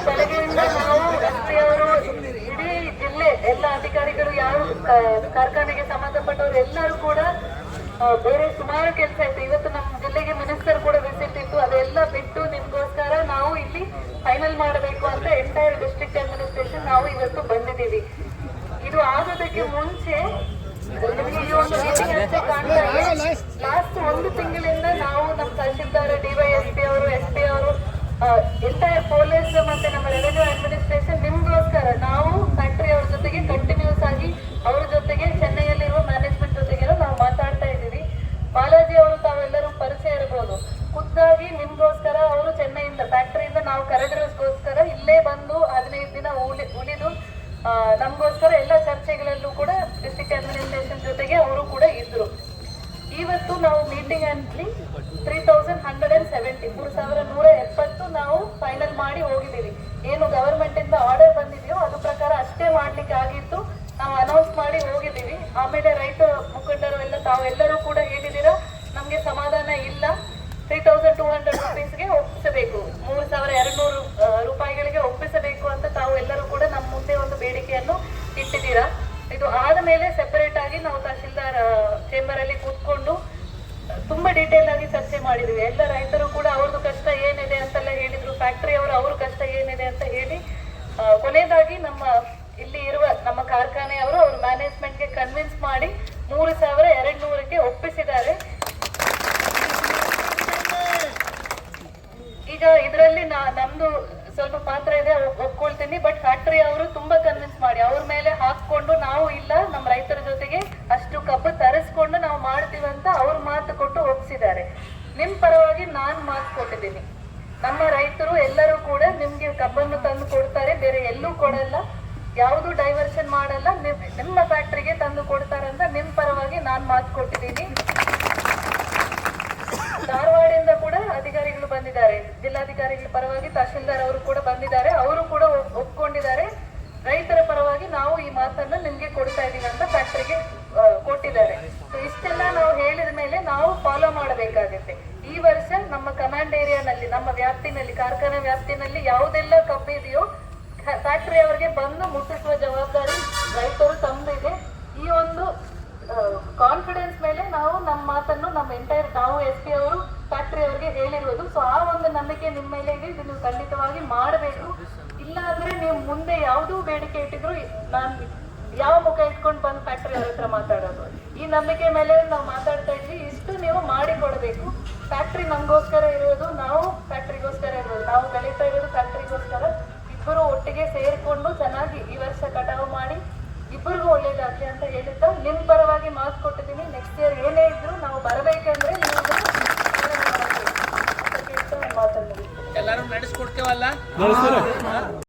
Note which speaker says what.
Speaker 1: ಬೆಳಗ್ಗೆಯಿಂದ ನಾವು ರಸ್ತೆಯವರು ಇಡೀ ಜಿಲ್ಲೆ ಎಲ್ಲ ಅಧಿಕಾರಿಗಳು ಯಾರು ಕಾರ್ಖಾನೆಗೆ ಸಂಬಂಧಪಟ್ಟವರು ಎಲ್ಲರೂ ಕೂಡ ಬೇರೆ ಸುಮಾರು ಕೆಲಸ ಇತ್ತು. ಇವತ್ತು ನಮ್ಮ ಜಿಲ್ಲೆಗೆ ಮಿನಿಸ್ಟರ್ ಕೂಡ ವಿಸಿಟ್ ಇತ್ತು. ಅದೆಲ್ಲ ಬಿಟ್ಟು ನಿಮ್ಗೋಸ್ಕರ ನಾವು ಇಲ್ಲಿ ಫೈನಲ್ ಮಾಡಬೇಕು ಅಂತ ಎಂಟೈರ್ ಡಿಸ್ಟ್ರಿಕ್ಟ್ ಅಡ್ಮಿನಿಸ್ಟ್ರೇಷನ್ ನಾವು ಇವತ್ತು ಬಂದಿದ್ದೀವಿ. ಇದು ಆಗೋದಕ್ಕೆ ಮುಂಚೆ ನಿಮಗೆ ಈ ಒಂದು ಮೀಟಿಂಗ್ ಅಷ್ಟೇ ಕಾಣ್ತಾ ಇದೆ. ಲಾಸ್ಟ್ 1 ತಿಂಗಳಿಂದ ನಾವು ನಮ್ಮ ತಹಶೀಲ್ದಾರ್, ಡಿವೈಎಸ್ಪಿ ಅವರು, SP ಅವರು, ಎಂಟೈರ್ ಪೊಲೀಸ್ ಮತ್ತೆ ನಮ್ಮ ರೆವೆನ್ಯೂ ಅಡ್ಮಿನಿಸ್ಟ್ರೇಷನ್ ನಿಮ್ಗೋಸ್ಕರ ನಾವು ಫ್ಯಾಕ್ಟರಿ ಅವ್ರ ಜೊತೆಗೆ ಕಂಟಿನ್ಯೂಸ್ ಆಗಿ ಅವ್ರ ಜೊತೆಗೆ ಚೆನ್ನೈಯಲ್ಲಿರುವ ಮ್ಯಾನೇಜ್ಮೆಂಟ್ ಜೊತೆಗೆಲ್ಲ ನಾವು ಮಾತಾಡ್ತಾ ಇದ್ದೀವಿ. ಬಾಲಾಜಿ ಅವರು ತಾವೆಲ್ಲರೂ ಪರಿಚಯ ಇರಬಹುದು. ಖುದ್ದಾಗಿ ನಿಮ್ಗೋಸ್ಕರ ಅವರು ಚೆನ್ನೈಯಿಂದ ಫ್ಯಾಕ್ಟರಿಯಿಂದ ನಾವು ಕರೆದಿರೋಸ್ಕೋಸ್ಕರ ಇಲ್ಲೇ ಬಂದು 15 ದಿನ ಉಳಿದು ನಮಗೋಸ್ಕರ ಎಲ್ಲ ಚರ್ಚೆಗಳಲ್ಲೂ ಕೂಡ ಡಿಸ್ಟ್ರಿಕ್ಟ್ ಅಡ್ಮಿನಿಸ್ಟ್ರೇಷನ್ ಜೊತೆಗೆ ಅವರು ಕೂಡ ಇದ್ರು. ಇವತ್ತು ನಾವು ಮೀಟಿಂಗ್ ಅಲ್ಲಿ 3170 ನಾವು ಫೈನಲ್ ಮಾಡಿ ಹೋಗಿದ್ದೀವಿ. ಏನು ಗವರ್ಮೆಂಟ್ ಇಂದ ಆರ್ಡರ್ ಬಂದಿದೆಯೋ ಅದು ಪ್ರಕಾರ ಅಷ್ಟೇ ಮಾಡ್ಲಿಕ್ಕೆ ಆಗಿತ್ತು. ನಾವು ಅನೌನ್ಸ್ ಮಾಡಿ ಹೋಗಿದ್ದೀವಿ. ಆಮೇಲೆ ರೈತ ಮುಖಂಡರು ಎಲ್ಲ ತಾವೆಲ್ಲರೂ ಕೂಡ ಹೇಳಿದ್ದೀರಾ ನಮ್ಗೆ ಸಮಾಧಾನ ಇಲ್ಲ, 3200 ರುಪೀಸ್ಗೆ ಒಪ್ಪಿಸಬೇಕು, 3200 ರೂಪಾಯಿಗಳಿಗೆ ಒಪ್ಪಿಸಬೇಕು ಅಂತ ತಾವು ಎಲ್ಲರೂ ಕೂಡ ನಮ್ಮ ಮುಂದೆ ಒಂದು ಬೇಡಿಕೆಯನ್ನು ಇಟ್ಟಿದ್ದೀರಾ. ಇದು ಆದ ಮೇಲೆ ಸೆಪರೇಟ್ ಆಗಿ ನಾವು ತಹಶೀಲ್ದಾರ್ ಚೇಂಬರ್ ಅಲ್ಲಿ ಕೂತ್ಕೊಂಡು ತುಂಬಾ ಡೀಟೇಲ್ ಆಗಿ ಚರ್ಚೆ ಮಾಡಿದ್ವಿ. ಎಲ್ಲ ರೈತರು ಕೂಡ ಅವ್ರದ್ದು ಕಷ್ಟ ಏನಿದೆ ಅಂತೆಲ್ಲ ಹೇಳಿದ್ರು, ಫ್ಯಾಕ್ಟರಿ ಅವರು ಅವ್ರ ಕಷ್ಟ ಏನಿದೆ ಅಂತ ಹೇಳಿ ಕೊನೆಯದಾಗಿ ನಮ್ಮ ಇಲ್ಲಿ ಇರುವ ನಮ್ಮ ಕಾರ್ಖಾನೆಯವರು ಅವ್ರ ಮ್ಯಾನೇಜ್ಮೆಂಟ್ಗೆ ಕನ್ವಿನ್ಸ್ ಮಾಡಿ 3200ಕ್ಕೆ ಒಪ್ಪಿಸಿದ್ದಾರೆ. ಈಗ ಇದರಲ್ಲಿ ನಮ್ದು ಸ್ವಲ್ಪ ಪಾತ್ರ ಇದೆ, ಒಪ್ಕೊಳ್ತೀನಿ. ಬಟ್ ಫ್ಯಾಕ್ಟರಿ ಅವರು ತುಂಬಾ ಕನ್ವಿನ್ಸ್ ಮಾಡಿ ಅವ್ರ ಮೇಲೆ ಹಾಕೊಂಡು ನಾವು ಇಲ್ಲ ನಮ್ಮ ರೈತರ ಜೊತೆಗೆ ಅಷ್ಟು ಕಬ್ಬು ತರಿಸ್ಕೊಂಡು ನಾವು ಮಾಡ್ತೀವಂತ ಅವ್ರ ಮಾತು ಕೊಟ್ಟು ಒಪ್ಪಿಸಿದ್ದಾರೆ. ನಿಮ್ ಪರವಾಗಿ ನಾನ್ ಮಾತು ಕೊಟ್ಟಿದ್ದೀನಿ. ನಮ್ಮ ರೈತರು ಎಲ್ಲರೂ ಕೂಡ ನಿಮ್ಗೆ ಕಬ್ಬನ್ನು ತಂದು ಕೊಡ್ತಾರೆ, ಬೇರೆ ಎಲ್ಲೂ ಕೊಡಲ್ಲ, ಯಾವುದು ಡೈವರ್ಷನ್ ಮಾಡಲ್ಲ, ನಿಮ್ಮ ಫ್ಯಾಕ್ಟರಿಗೆ ತಂದು ಕೊಡ್ತಾರಂತ ನಿಮ್ ಪರವಾಗಿ ನಾನ್ ಮಾತು ಕೊಟ್ಟಿದ್ದೀನಿ. ಧಾರವಾಡದಿಂದ ಕೂಡ ಅಧಿಕಾರಿಗಳು ಬಂದಿದ್ದಾರೆ, ಜಿಲ್ಲಾಧಿಕಾರಿಗಳ ಪರವಾಗಿ ತಹಶೀಲ್ದಾರ್ ಅವರು ಕೂಡ ಬಂದಿದ್ದಾರೆ. ಅವರು ಕೂಡ ಒಪ್ಕೊಂಡಿದ್ದಾರೆ. ರೈತರ ಪರವಾಗಿ ನಾವು ಈ ಮಾತನ್ನ ನಿಮ್ಗೆ ಕೊಡ್ತಾ ಇದೀವಿ ಅಂತ ಫ್ಯಾಕ್ಟರಿಗೆ ಕೊಟ್ಟಿದ್ದಾರೆ. ಇಷ್ಟೆಲ್ಲ ನಾವು ಹೇಳಿದ ಮೇಲೆ ನಾವು ಫಾಲೋ ಮಾಡಬೇಕಾಗುತ್ತೆ. ಈ ವರ್ಷ ನಮ್ಮ ಕಮಾಂಡ್ ಏರಿಯಾನಲ್ಲಿ, ನಮ್ಮ ವ್ಯಾಪ್ತಿನಲ್ಲಿ, ಕಾರ್ಖಾನೆ ವ್ಯಾಪ್ತಿನಲ್ಲಿ ಯಾವುದೆಲ್ಲ ಕಬ್ಬಿದೆಯೋ ಫ್ಯಾಕ್ಟರಿ ಅವರಿಗೆ ಬಂದು ಮುಟ್ಟಿಸುವ ಜವಾಬ್ದಾರಿ ರೈತರು ತಮ್ಮದಿದೆ. ಈ ಒಂದು ಕಾನ್ಫಿಡೆನ್ಸ್ ಮೇಲೆ ನಾವು ನಮ್ಮ ಮಾತನ್ನು ನಮ್ಮ ಎಂಟೈರ್ ನಾವು SP ಅವರು ಫ್ಯಾಕ್ಟರಿ ಅವರಿಗೆ ಹೇಳಿರೋದು. ಸೊ ಆ ಒಂದು ನಂಬಿಕೆ ನಿಮ್ಮ ಮೇಲೆ ಇದೆ, ಇದು ನೀವು ಖಂಡಿತವಾಗಿ ಮಾಡಬೇಕು. ಇಲ್ಲ ಅಂದ್ರೆ ನೀವು ಮುಂದೆ ಯಾವುದೂ ಬೇಡಿಕೆ ಇಟ್ಟಿದ್ರು ನಾನು ಯಾವ ಮುಖ ಇಟ್ಕೊಂಡು ಬಂದು ಫ್ಯಾಕ್ಟರಿ ಅವ್ರ ಹತ್ರ ಮಾತಾಡೋದು. ಈ ನಂಬಿಕೆ ಮೇಲೆ ನಾವು ಮಾತಾಡ್ತಾ ಇದ್ವಿ. ಇಷ್ಟು ನೀವು ಮಾಡಿಕೊಡ್ಬೇಕು. ಫ್ಯಾಕ್ಟರಿ ನಮಗೋಸ್ಕರ ಇರೋದು, ನಾವು ಫ್ಯಾಕ್ಟರಿಗೋಸ್ಕರ ಇರೋದು, ನಾವು ಬೆಳೀತಾ ಇರೋದು ಫ್ಯಾಕ್ಟರಿಗೋಸ್ಕರ. ಇಬ್ಬರು ಒಟ್ಟಿಗೆ ಸೇರಿಕೊಂಡು ಚೆನ್ನಾಗಿ ಈ ವರ್ಷ ಕಟಾವು ಮಾಡಿ ಇಬ್ಬರಿಗೂ ಒಳ್ಳೇದಾಗ್ಲಿ ಅಂತ ಹೇಳುತ್ತಾ ನಿಮ್ ಪರವಾಗಿ ಮಾತು ಕೊಟ್ಟಿದ್ದೀನಿ. ನೆಕ್ಸ್ಟ್ ಇಯರ್ ಏನೇ ಇದ್ರು ನಾವು ಬರಬೇಕಂದ್ರೆ ನೀವು ಮಾತನ್ನು ಎಲ್ಲರೂ ನಡೆಸ್ಕೊಡ್ತೇವಲ್ಲ.